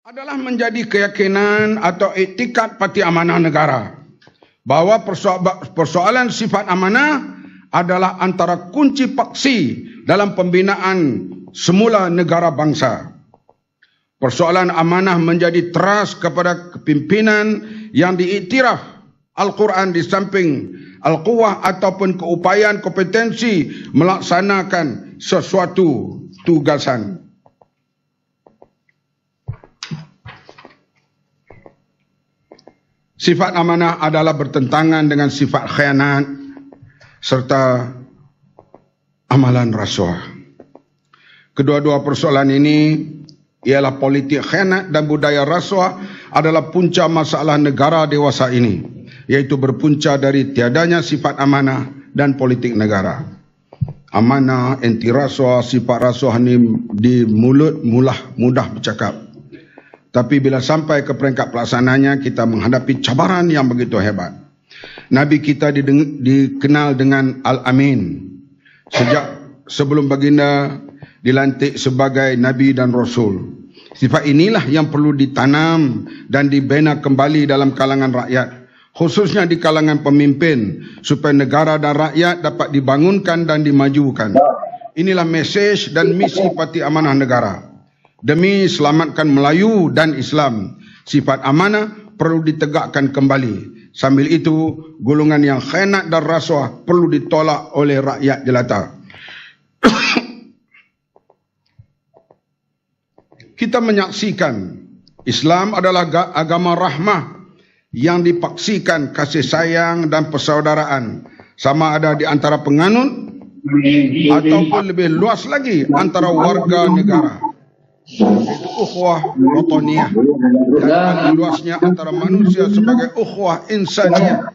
adalah menjadi keyakinan atau iktikad Parti Amanah Negara bahawa persoalan sifat amanah adalah antara kunci paksi dalam pembinaan semula negara bangsa. Persoalan amanah menjadi teras kepada kepimpinan yang diiktiraf Al-Quran di samping Al-Quwah ataupun keupayaan kompetensi melaksanakan sesuatu tugasan. Sifat amanah adalah bertentangan dengan sifat khianat serta amalan rasuah. Kedua-dua persoalan ini ialah politik khianat dan budaya rasuah adalah punca masalah negara dewasa ini, iaitu berpunca dari tiadanya sifat amanah dan politik negara. Amanah, anti rasuah, sifat rasuah ini di mulut mudah bercakap. Tapi bila sampai ke peringkat pelaksananya, kita menghadapi cabaran yang begitu hebat. Nabi kita dikenal dengan Al-Amin. Sejak sebelum baginda dilantik sebagai Nabi dan Rasul. Sifat inilah yang perlu ditanam dan dibina kembali dalam kalangan rakyat. Khususnya di kalangan pemimpin. Supaya negara dan rakyat dapat dibangunkan dan dimajukan. Inilah mesej dan misi Parti Amanah Negara. Demi selamatkan Melayu dan Islam, sifat amanah perlu ditegakkan kembali. Sambil itu, golongan yang khianat dan rasuah perlu ditolak oleh rakyat jelata. Kita menyaksikan Islam adalah agama rahmah yang dipaksikan kasih sayang dan persaudaraan, sama ada di antara penganut ataupun lebih luas lagi antara warga negara. Ukhuwah wataniyah, dan paling luasnya antara manusia sebagai ukhuwah insaniyah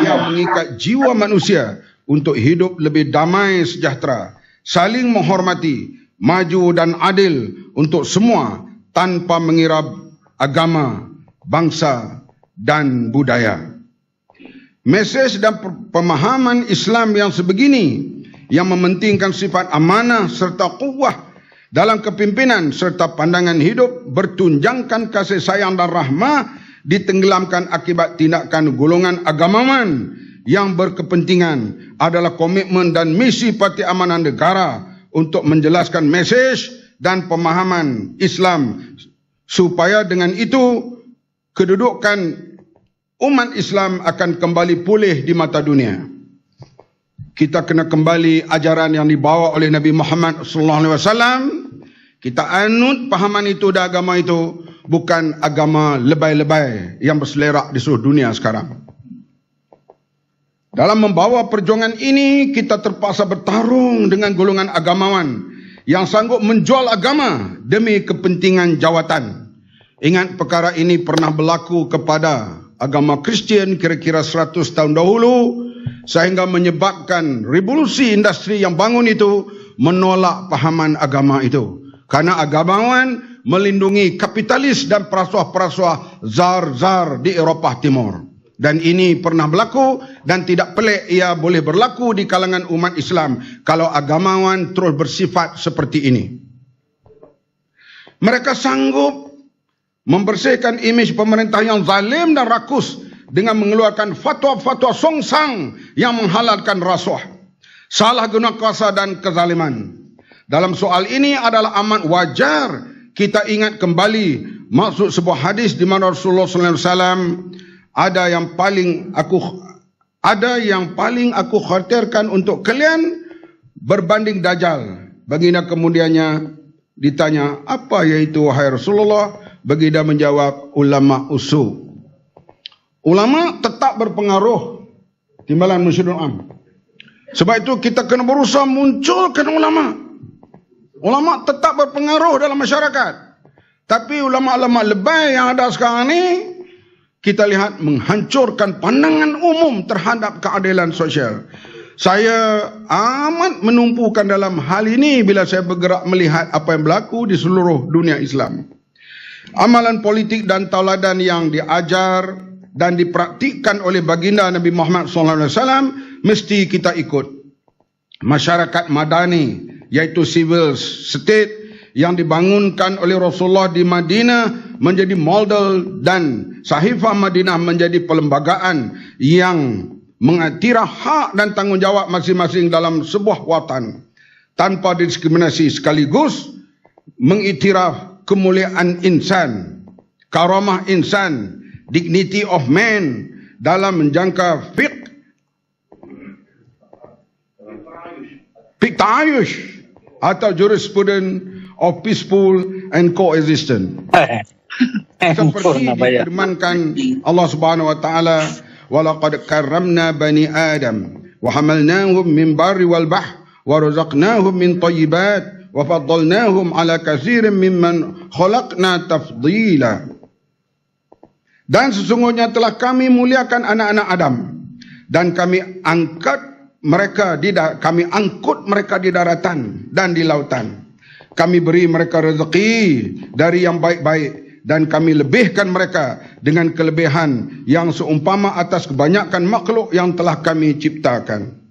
yang mengikat jiwa manusia untuk hidup lebih damai sejahtera, saling menghormati, maju dan adil untuk semua tanpa mengira agama, bangsa dan budaya. Mesej dan pemahaman Islam yang sebegini yang mementingkan sifat amanah serta quwwah dalam kepimpinan serta pandangan hidup bertunjangkan kasih sayang dan rahmah ditenggelamkan akibat tindakan golongan agamawan yang berkepentingan adalah komitmen dan misi Parti Amanah Negara untuk menjelaskan mesej dan pemahaman Islam supaya dengan itu kedudukan umat Islam akan kembali pulih di mata dunia. Kita kena kembali ajaran yang dibawa oleh Nabi Muhammad SAW. Kita anut pahaman itu dan agama itu, bukan agama lebay-lebay yang berselerak di seluruh dunia sekarang. Dalam membawa perjuangan ini, kita terpaksa bertarung dengan golongan agamawan yang sanggup menjual agama demi kepentingan jawatan. Ingat, perkara ini pernah berlaku kepada agama Kristian kira-kira 100 tahun dahulu, sehingga menyebabkan revolusi industri yang bangun itu menolak pahaman agama itu. Karena agamawan melindungi kapitalis dan perasuah-perasuah zar-zar di Eropah Timur. Dan ini pernah berlaku dan tidak pelik ia boleh berlaku di kalangan umat Islam kalau agamawan terus bersifat seperti ini. Mereka sanggup membersihkan imej pemerintah yang zalim dan rakus dengan mengeluarkan fatwa-fatwa songsang yang menghalalkan rasuah, salah guna kuasa dan kezaliman. Dalam soal ini adalah amat wajar kita ingat kembali maksud sebuah hadis di mana Rasulullah SAW ada yang paling aku khawatirkan untuk kalian berbanding Dajjal. Baginda kemudiannya ditanya, apa yaitu wahai Rasulullah? Baginda menjawab, ulama usul. Ulama tetap berpengaruh timbalan musyidun am. Sebab itu kita kena berusaha munculkan ulama. Ulama tetap berpengaruh dalam masyarakat. Tapi ulama-ulama lebay yang ada sekarang ni, kita lihat menghancurkan pandangan umum terhadap keadilan sosial. Saya amat menumpukan dalam hal ini bila saya bergerak melihat apa yang berlaku di seluruh dunia Islam. Amalan politik dan tauladan yang diajar dan dipraktikkan oleh baginda Nabi Muhammad SAW mesti kita ikut. Masyarakat madani, iaitu civil state yang dibangunkan oleh Rasulullah di Madinah menjadi model dan Sahifah Madinah menjadi perlembagaan yang mengiktiraf hak dan tanggungjawab masing-masing dalam sebuah watan tanpa diskriminasi, sekaligus mengiktiraf kemuliaan insan, karamah insan, dignity of man dalam menjangka fiqh ta'ayush atau jurisprudence of peaceful and coexistence. Seperti difirmankan Allah Subhanahu wa taala, walaqad karramna bani Adam wa hamalnahum min barri wal bahr wa razaqnahum min thayyibat wa faddalnahum ala katsirin mimman khalaqna tafdila. Dan sesungguhnya telah kami muliakan anak-anak Adam dan kami angkut mereka di daratan dan di lautan. Kami beri mereka rezeki dari yang baik-baik dan kami lebihkan mereka dengan kelebihan yang seumpama atas kebanyakan makhluk yang telah kami ciptakan.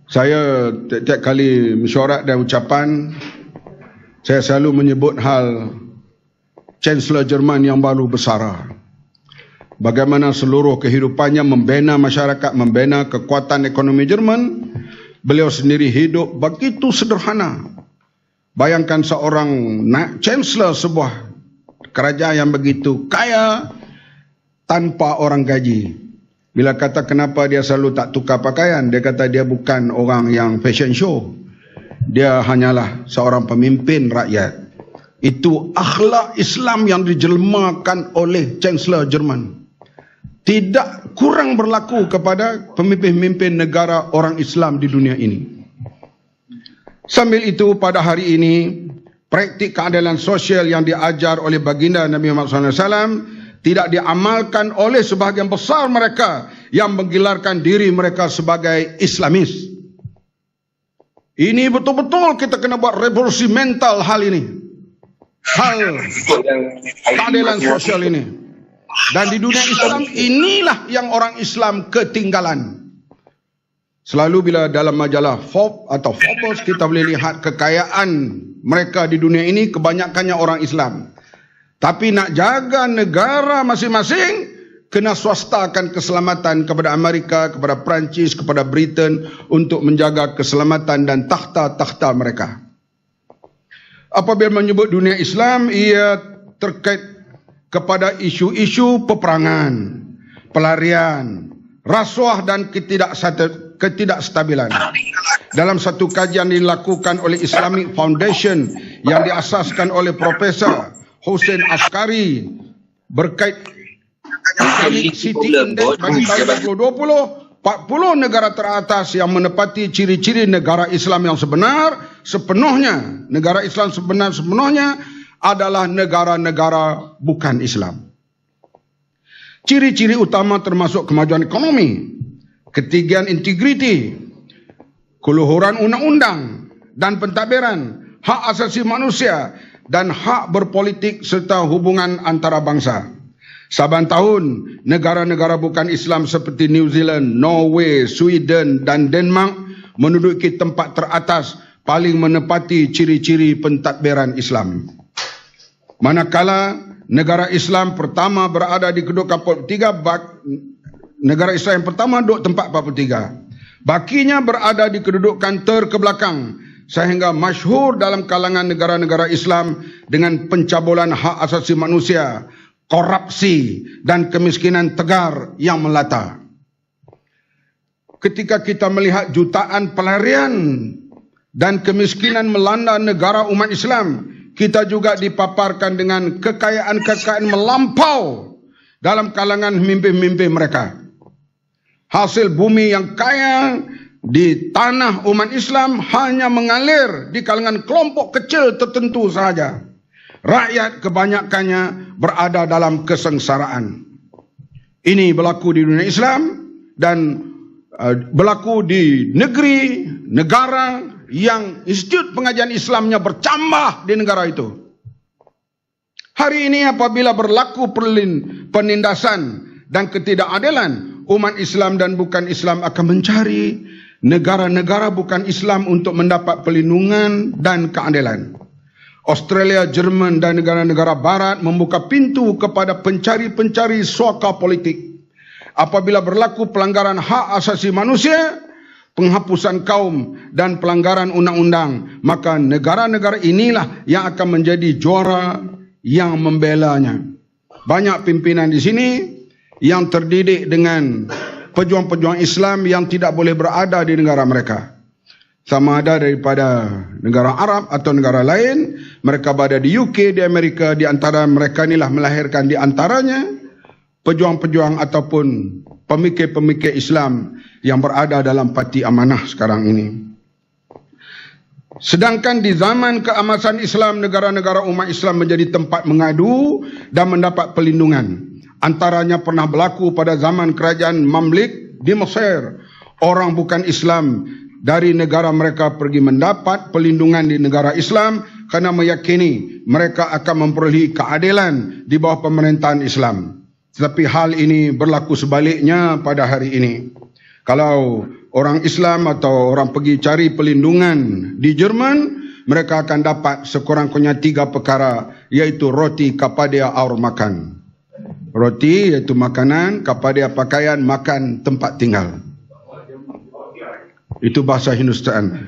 Saya tiap kali mesyuarat dan ucapan, saya selalu menyebut hal Chancellor Jerman yang baru bersara. Bagaimana seluruh kehidupannya membina masyarakat, membina kekuatan ekonomi Jerman. Beliau sendiri hidup begitu sederhana. Bayangkan seorang Chancellor sebuah kerajaan yang begitu kaya tanpa orang gaji. Bila kata kenapa dia selalu tak tukar pakaian, dia kata dia bukan orang yang fashion show. Dia hanyalah seorang pemimpin rakyat. Itu akhlak Islam yang dijelmakan oleh Chancellor Jerman. Tidak kurang berlaku kepada pemimpin-pemimpin negara orang Islam di dunia ini. Sambil itu pada hari ini, praktik keadilan sosial yang diajar oleh baginda Nabi Muhammad SAW tidak diamalkan oleh sebahagian besar mereka yang menggelarkan diri mereka sebagai Islamis. Ini betul-betul kita kena buat revolusi mental hal ini. Hal keadilan sosial ini. Dan di dunia Islam inilah yang orang Islam ketinggalan. Selalu bila dalam majalah Forbes atau Forbes kita boleh lihat kekayaan mereka di dunia ini kebanyakannya orang Islam. Tapi nak jaga negara masing-masing, kena swastakan keselamatan kepada Amerika, kepada Perancis, kepada Britain untuk menjaga keselamatan dan takhta-takhta mereka. Apabila menyebut dunia Islam, ia terkait kepada isu-isu peperangan, pelarian, rasuah dan ketidakstabilan. Dalam satu kajian dilakukan oleh Islamic Foundation yang diasaskan oleh Profesor Hussein Askari berkait City Index bagi tahun 2020, 40 negara teratas yang menepati ciri-ciri negara Islam yang sepenuhnya, negara Islam sepenuhnya adalah negara-negara bukan Islam. Ciri-ciri utama termasuk kemajuan ekonomi, ketinggian integriti, keluhuran undang-undang dan pentadbiran, hak asasi manusia dan hak berpolitik serta hubungan antara bangsa. Saban tahun, negara-negara bukan Islam seperti New Zealand, Norway, Sweden dan Denmark menduduki tempat teratas paling menepati ciri-ciri pentadbiran Islam. Manakala negara Islam pertama berada di kedudukan 43, negara Islam yang pertama duduk tempat 43. Bakinya berada di kedudukan terkebelakang sehingga masyhur dalam kalangan negara-negara Islam dengan pencabulan hak asasi manusia, korupsi dan kemiskinan tegar yang melata. Ketika kita melihat jutaan pelarian dan kemiskinan melanda negara umat Islam, kita juga dipaparkan dengan kekayaan-kekayaan melampau dalam kalangan pemimpin-pemimpin mereka. Hasil bumi yang kaya di tanah umat Islam hanya mengalir di kalangan kelompok kecil tertentu sahaja. Rakyat kebanyakannya berada dalam kesengsaraan. Ini berlaku di dunia Islam dan berlaku di negara yang institut pengajian Islamnya bercambah di negara itu. Hari ini apabila berlaku penindasan dan ketidakadilan, umat Islam dan bukan Islam akan mencari negara-negara bukan Islam untuk mendapat perlindungan dan keadilan. Australia, Jerman dan negara-negara barat membuka pintu kepada pencari-pencari suaka politik. Apabila berlaku pelanggaran hak asasi manusia, penghapusan kaum dan pelanggaran undang-undang, maka negara-negara inilah yang akan menjadi juara yang membelanya. Banyak pimpinan di sini yang terdidik dengan pejuang-pejuang Islam yang tidak boleh berada di negara mereka. Sama ada daripada negara Arab atau negara lain, mereka berada di UK, di Amerika, di antara mereka inilah melahirkan di antaranya pejuang-pejuang ataupun pemikir-pemikir Islam yang berada dalam parti amanah sekarang ini. Sedangkan di zaman keemasan Islam, negara-negara umat Islam menjadi tempat mengadu dan mendapat perlindungan. Antaranya pernah berlaku pada zaman kerajaan Mamluk di Mesir. Orang bukan Islam dari negara mereka pergi mendapat perlindungan di negara Islam kerana meyakini mereka akan memperolehi keadilan di bawah pemerintahan Islam. Tetapi hal ini berlaku sebaliknya pada hari ini. Kalau orang Islam atau orang pergi cari perlindungan di Jerman, mereka akan dapat sekurang-kurangnya 3 perkara, iaitu roti, kapadia, aur makan. Roti iaitu makanan, kapadia pakaian, makan tempat tinggal. Itu bahasa Hindustan.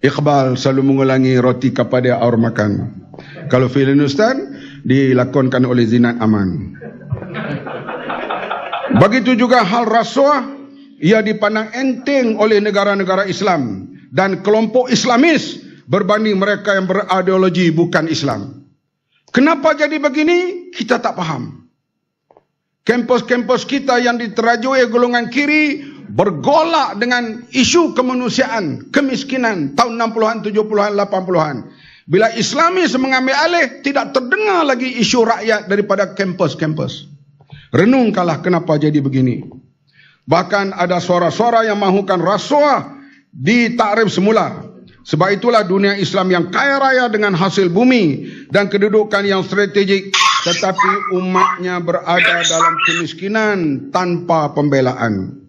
Iqbal selalu mengulangi roti, kapadia, aur makan. Kalau film Hindustan dilakonkan oleh Zinat Aman. Begitu juga hal rasuah, ia dipandang enteng oleh negara-negara Islam dan kelompok Islamis berbanding mereka yang berideologi bukan Islam. Kenapa jadi begini? Kita tak faham. Kampus-kampus kita yang diterajui golongan kiri bergolak dengan isu kemanusiaan, kemiskinan tahun 60-an, 70-an, 80-an. Bila Islamis mengambil alih, tidak terdengar lagi isu rakyat daripada kampus-kampus. Renungkanlah kenapa jadi begini. Bahkan ada suara-suara yang mahukan rasuah ditakrif semula. Sebab itulah dunia Islam yang kaya raya dengan hasil bumi dan kedudukan yang strategik, tetapi umatnya berada dalam kemiskinan tanpa pembelaan.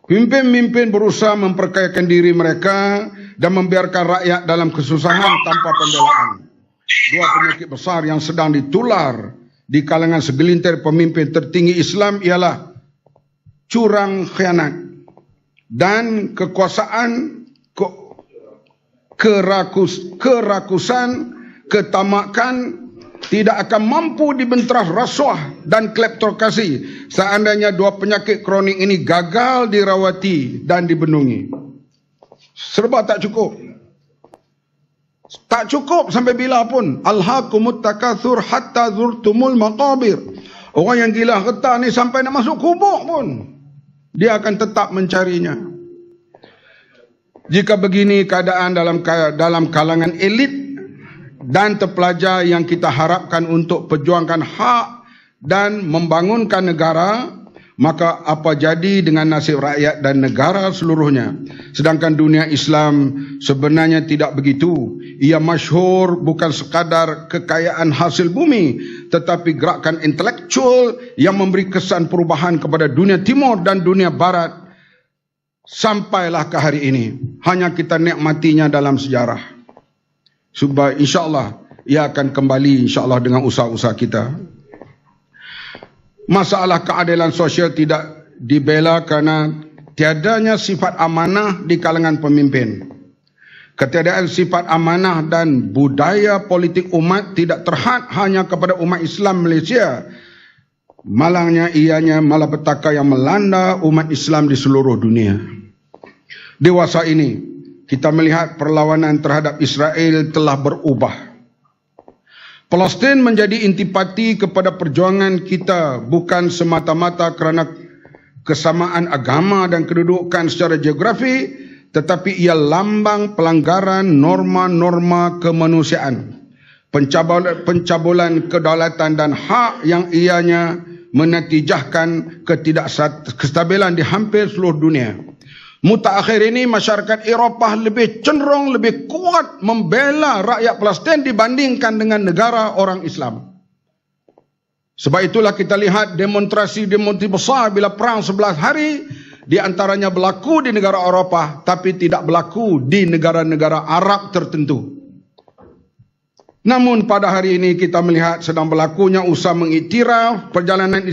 Pemimpin-pemimpin berusaha memperkayakan diri mereka dan membiarkan rakyat dalam kesusahan tanpa pembelaan. Dua penyakit besar yang sedang ditular di kalangan segelintir pemimpin tertinggi Islam ialah curang khianat dan kekuasaan, kerakusan, ketamakan tidak akan mampu dibenterah rasuah dan kleptokrasi seandainya dua penyakit kronik ini gagal dirawati dan dibendungi. Serba tak cukup. Tak cukup sampai bila pun. Alhaqumut takatsur hatta zurtumul maqabir. Orang yang gila harta ni sampai nak masuk kubur pun dia akan tetap mencarinya. Jika begini keadaan dalam kalangan elit dan terpelajar yang kita harapkan untuk perjuangkan hak dan membangunkan negara, maka apa jadi dengan nasib rakyat dan negara seluruhnya? Sedangkan dunia Islam sebenarnya tidak begitu. Ia masyhur bukan sekadar kekayaan hasil bumi, tetapi gerakan intelektual yang memberi kesan perubahan kepada dunia timur dan dunia barat. Sampailah ke hari ini. Hanya kita nikmatinya dalam sejarah. Supaya insyaAllah ia akan kembali insyaAllah dengan usaha-usaha kita. Masalah keadilan sosial tidak dibela kerana tiadanya sifat amanah di kalangan pemimpin. Ketiadaan sifat amanah dan budaya politik umat tidak terhad hanya kepada umat Islam Malaysia. Malangnya ianya malapetaka yang melanda umat Islam di seluruh dunia. Dewasa ini kita melihat perlawanan terhadap Israel telah berubah. Palestin menjadi intipati kepada perjuangan kita bukan semata-mata kerana kesamaan agama dan kedudukan secara geografi, tetapi ia lambang pelanggaran norma-norma kemanusiaan, pencabulan kedaulatan dan hak yang ianya menatijahkan ketidakstabilan di hampir seluruh dunia. Mutakhir ini masyarakat Eropah lebih cenderung lebih kuat membela rakyat Palestin dibandingkan dengan negara orang Islam. Sebab itulah kita lihat demonstrasi-demonstrasi besar bila perang 11 hari, di antaranya berlaku di negara Eropah, tapi tidak berlaku di negara-negara Arab tertentu. Namun pada hari ini kita melihat sedang berlakunya usaha mengiktiraf perjalanan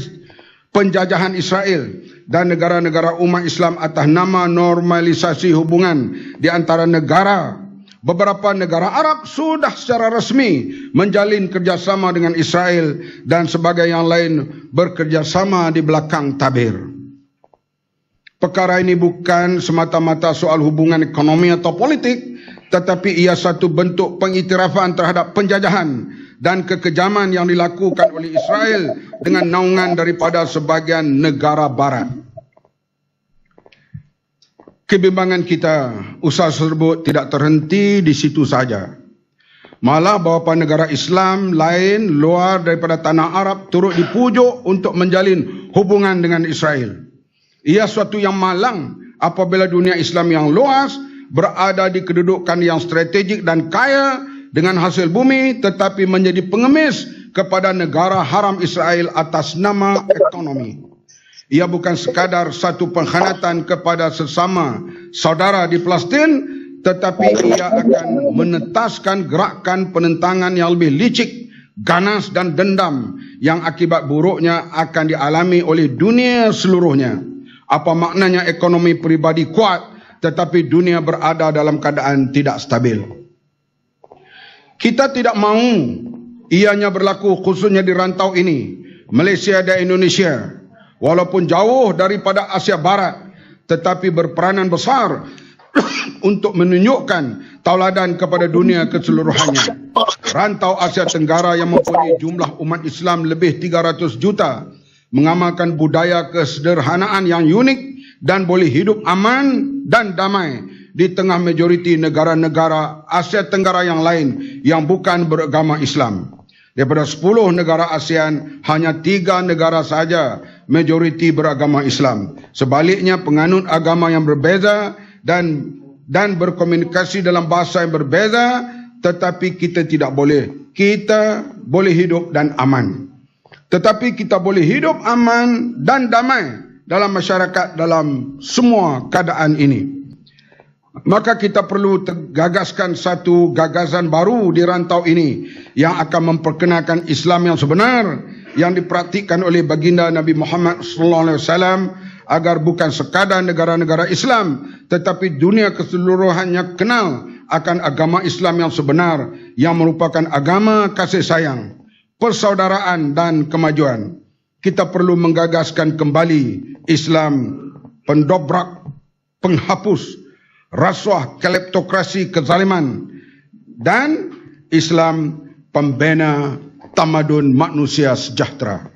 penjajahan Israel dan negara-negara umat Islam atas nama normalisasi hubungan di antara negara. Beberapa negara Arab sudah secara resmi menjalin kerjasama dengan Israel dan sebagai yang lain bekerjasama di belakang tabir. Perkara ini bukan semata-mata soal hubungan ekonomi atau politik, tetapi ia satu bentuk pengiktirafan terhadap penjajahan dan kekejaman yang dilakukan oleh Israel dengan naungan daripada sebagian negara barat. Kebimbangan kita, usaha tersebut tidak terhenti di situ saja. Malah beberapa negara Islam lain luar daripada tanah Arab turut dipujuk untuk menjalin hubungan dengan Israel. Ia suatu yang malang apabila dunia Islam yang luas berada di kedudukan yang strategik dan kaya dengan hasil bumi, tetapi menjadi pengemis kepada negara haram Israel atas nama ekonomi. Ia bukan sekadar satu pengkhianatan kepada sesama saudara di Palestin, tetapi ia akan menetaskan gerakan penentangan yang lebih licik, ganas dan dendam yang akibat buruknya akan dialami oleh dunia seluruhnya. Apa maknanya ekonomi peribadi kuat, tetapi dunia berada dalam keadaan tidak stabil? Kita tidak mahu ianya berlaku khususnya di rantau ini, Malaysia dan Indonesia. Walaupun jauh daripada Asia Barat, tetapi berperanan besar untuk menunjukkan tauladan kepada dunia keseluruhannya. Rantau Asia Tenggara yang mempunyai jumlah umat Islam lebih 300 juta, mengamalkan budaya kesederhanaan yang unik dan boleh hidup aman dan damai di tengah majoriti negara-negara Asia Tenggara yang lain yang bukan beragama Islam. Daripada 10 negara ASEAN, hanya 3 negara saja majoriti beragama Islam. Sebaliknya, penganut agama yang berbeza dan berkomunikasi dalam bahasa yang berbeza, tetapi kita tidak boleh. Kita boleh hidup dan aman. Tetapi kita boleh hidup aman dan damai dalam masyarakat dalam semua keadaan ini. Maka kita perlu gagaskan satu gagasan baru di rantau ini yang akan memperkenalkan Islam yang sebenar yang dipraktikkan oleh baginda Nabi Muhammad SAW agar bukan sekadar negara-negara Islam tetapi dunia keseluruhannya kenal akan agama Islam yang sebenar yang merupakan agama kasih sayang, persaudaraan dan kemajuan. Kita perlu menggagaskan kembali Islam pendobrak, penghapus rasuah, kleptokrasi, kezaliman, dan Islam pembina tamadun manusia sejahtera.